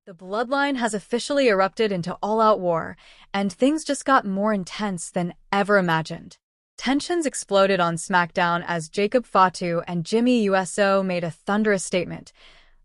The bloodline has officially erupted into all-out war, and things just got more intense than ever imagined. Tensions exploded on SmackDown as Jacob Fatu and Jimmy USO made a thunderous statement,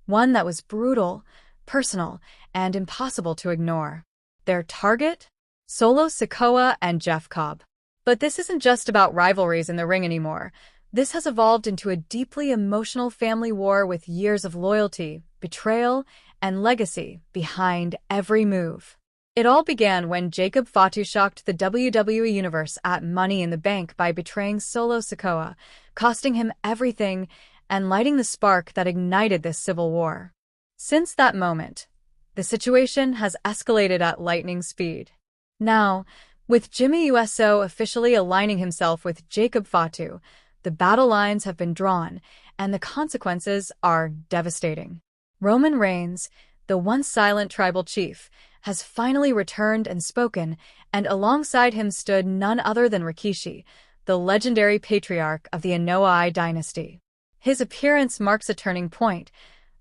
one that was brutal, personal, and impossible to ignore. Their target? Solo Sikoa and Jeff Cobb. But this isn't just about rivalries in the ring anymore. This has evolved into a deeply emotional family war with years of loyalty, betrayal, and legacy behind every move. It all began when Jacob Fatu shocked the WWE Universe at Money in the Bank by betraying Solo Sikoa, costing him everything and lighting the spark that ignited this civil war. Since that moment, the situation has escalated at lightning speed. Now, with Jimmy USO officially aligning himself with Jacob Fatu, the battle lines have been drawn, and the consequences are devastating. Roman Reigns, the once silent tribal chief, has finally returned and spoken, and alongside him stood none other than Rikishi, the legendary patriarch of the Anoa'i dynasty. His appearance marks a turning point,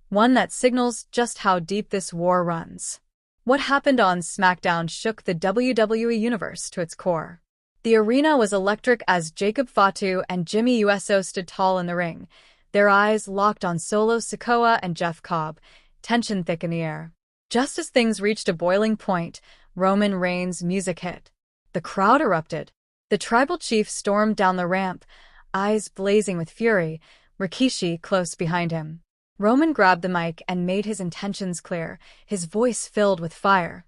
one that signals just how deep this war runs. What happened on SmackDown shook the WWE Universe to its core. The arena was electric as Jacob Fatu and Jimmy USO stood tall in the ring, their eyes locked on Solo Sikoa and Jeff Cobb, tension thick in the air. Just as things reached a boiling point, Roman Reigns' music hit. The crowd erupted. The tribal chief stormed down the ramp, eyes blazing with fury, Rikishi close behind him. Roman grabbed the mic and made his intentions clear, his voice filled with fire.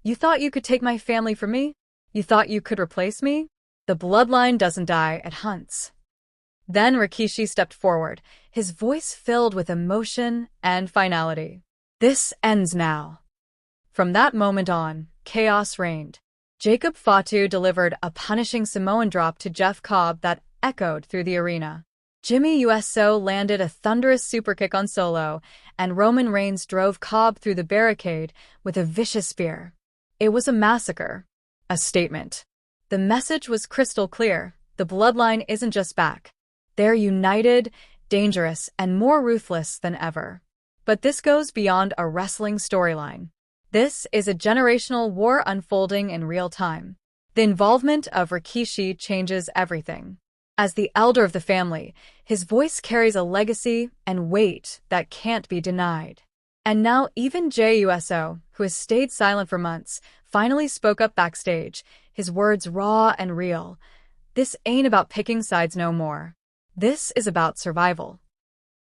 "You thought you could take my family from me? You thought you could replace me? The bloodline doesn't die, it hunts." Then Rikishi stepped forward, his voice filled with emotion and finality. "This ends now." From that moment on, chaos reigned. Jacob Fatu delivered a punishing Samoan drop to Jeff Cobb that echoed through the arena. Jimmy USO landed a thunderous superkick on Solo, and Roman Reigns drove Cobb through the barricade with a vicious spear. It was a massacre. A statement. The message was crystal clear. The bloodline isn't just back. They're united, dangerous, and more ruthless than ever. But this goes beyond a wrestling storyline. This is a generational war unfolding in real time. The involvement of Rikishi changes everything. As the elder of the family, his voice carries a legacy and weight that can't be denied. And now even Jey USO, who has stayed silent for months, finally spoke up backstage, his words raw and real. This ain't about picking sides no more. This is about survival.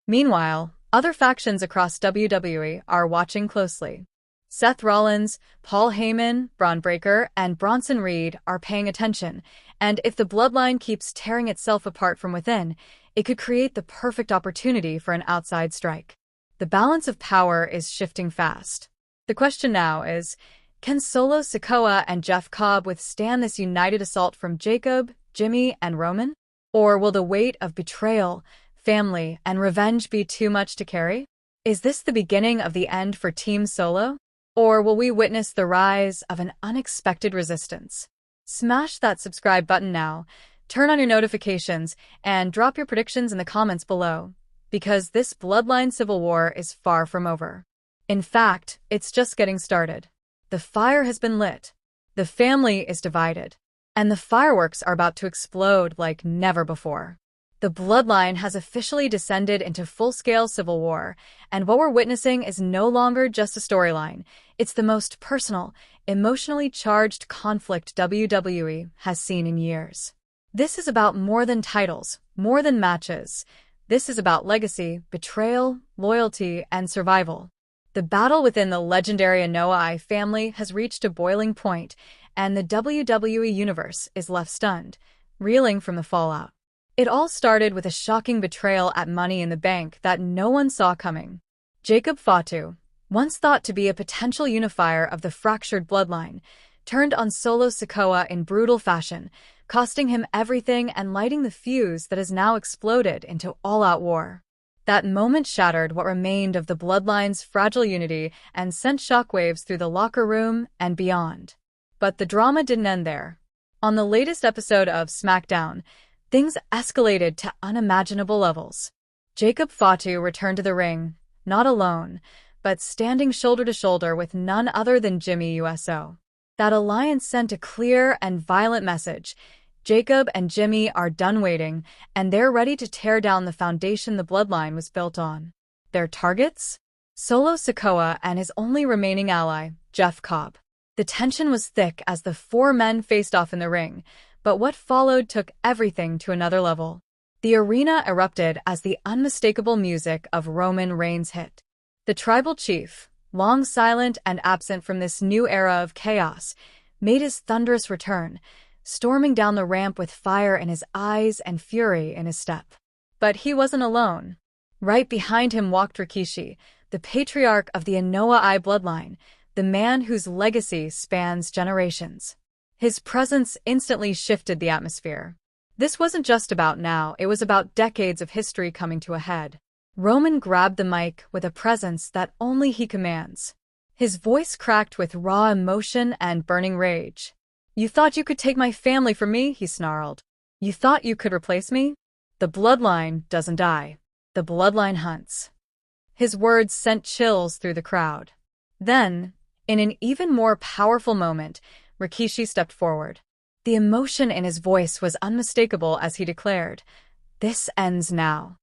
Meanwhile, other factions across WWE are watching closely. Seth Rollins, Paul Heyman, Braun Breaker, and Bronson Reed are paying attention, and if the bloodline keeps tearing itself apart from within, it could create the perfect opportunity for an outside strike. The balance of power is shifting fast. The question now is, can Solo Sikoa and Jeff Cobb withstand this united assault from Jacob, Jimmy, and Roman? Or will the weight of betrayal, family, and revenge be too much to carry? Is this the beginning of the end for Team Solo? Or will we witness the rise of an unexpected resistance? Smash that subscribe button now, turn on your notifications, and drop your predictions in the comments below, because this bloodline civil war is far from over. In fact, it's just getting started. The fire has been lit, the family is divided, and the fireworks are about to explode like never before. The bloodline has officially descended into full-scale civil war, and what we're witnessing is no longer just a storyline. It's the most personal, emotionally charged conflict WWE has seen in years. This is about more than titles, more than matches. This is about legacy, betrayal, loyalty, and survival. The battle within the legendary Anoa'i family has reached a boiling point, and the WWE Universe is left stunned, reeling from the fallout. It all started with a shocking betrayal at Money in the Bank that no one saw coming. Jacob Fatu, once thought to be a potential unifier of the fractured bloodline, turned on Solo Sikoa in brutal fashion, costing him everything and lighting the fuse that has now exploded into all-out war. That moment shattered what remained of the bloodline's fragile unity and sent shockwaves through the locker room and beyond. But the drama didn't end there. On the latest episode of SmackDown, things escalated to unimaginable levels. Jacob Fatu returned to the ring, not alone, but standing shoulder to shoulder with none other than Jimmy USO. That alliance sent a clear and violent message. Jacob and Jimmy are done waiting, and they're ready to tear down the foundation the bloodline was built on. Their targets? Solo Sikoa and his only remaining ally, Cobb. The tension was thick as the four men faced off in the ring, but what followed took everything to another level. The arena erupted as the unmistakable music of Roman Reigns hit. The tribal chief, long silent and absent from this new era of chaos, made his thunderous return, storming down the ramp with fire in his eyes and fury in his step. But he wasn't alone. Right behind him walked Rikishi, the patriarch of the Inoue bloodline, the man whose legacy spans generations. His presence instantly shifted the atmosphere. This wasn't just about now, it was about decades of history coming to a head. Roman grabbed the mic with a presence that only he commands. His voice cracked with raw emotion and burning rage. "You thought you could take my family from me?" he snarled. "You thought you could replace me? The bloodline doesn't die. The bloodline hunts." His words sent chills through the crowd. Then, in an even more powerful moment, Rikishi stepped forward. The emotion in his voice was unmistakable as he declared, "This ends now."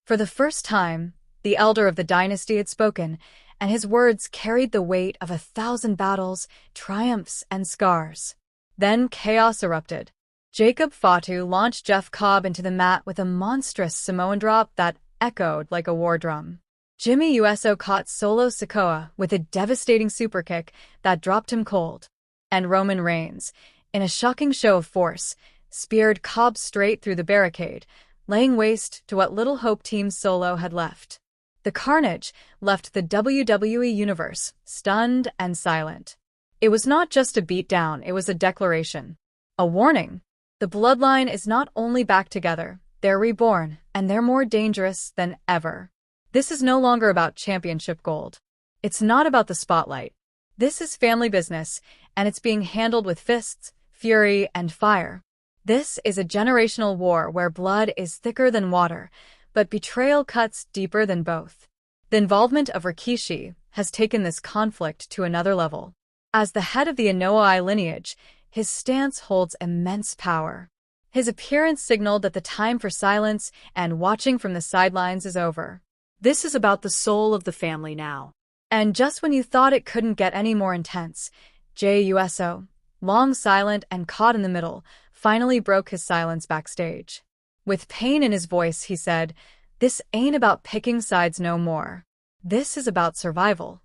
For the first time, the elder of the dynasty had spoken, and his words carried the weight of 1,000 battles, triumphs, and scars. Then chaos erupted. Jacob Fatu launched Cobb into the mat with a monstrous Samoan drop that echoed like a war drum. Jimmy USO caught Solo Sikoa with a devastating superkick that dropped him cold. And Roman Reigns, in a shocking show of force, speared Cobb straight through the barricade, laying waste to what little hope Team Solo had left. The carnage left the WWE Universe stunned and silent. It was not just a beatdown, it was a declaration. A warning. The bloodline is not only back together, they're reborn, and they're more dangerous than ever. This is no longer about championship gold. It's not about the spotlight. This is family business, and it's being handled with fists, fury, and fire. This is a generational war where blood is thicker than water, but betrayal cuts deeper than both. The involvement of Rikishi has taken this conflict to another level. As the head of the Inoue lineage, his stance holds immense power. His appearance signaled that the time for silence and watching from the sidelines is over. This is about the soul of the family now. And just when you thought it couldn't get any more intense, JUSO, long silent and caught in the middle, finally broke his silence backstage. With pain in his voice, he said, "This ain't about picking sides no more. This is about survival."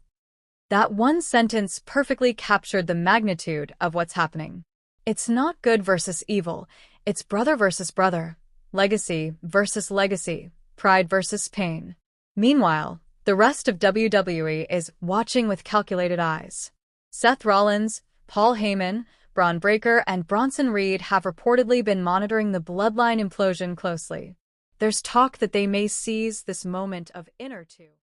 That one sentence perfectly captured the magnitude of what's happening. It's not good versus evil, it's brother versus brother, legacy versus legacy, pride versus pain. Meanwhile, the rest of WWE is watching with calculated eyes. Seth Rollins, Paul Heyman, Braun Breaker, and Bronson Reed have reportedly been monitoring the bloodline implosion closely. There's talk that they may seize this moment of inner two.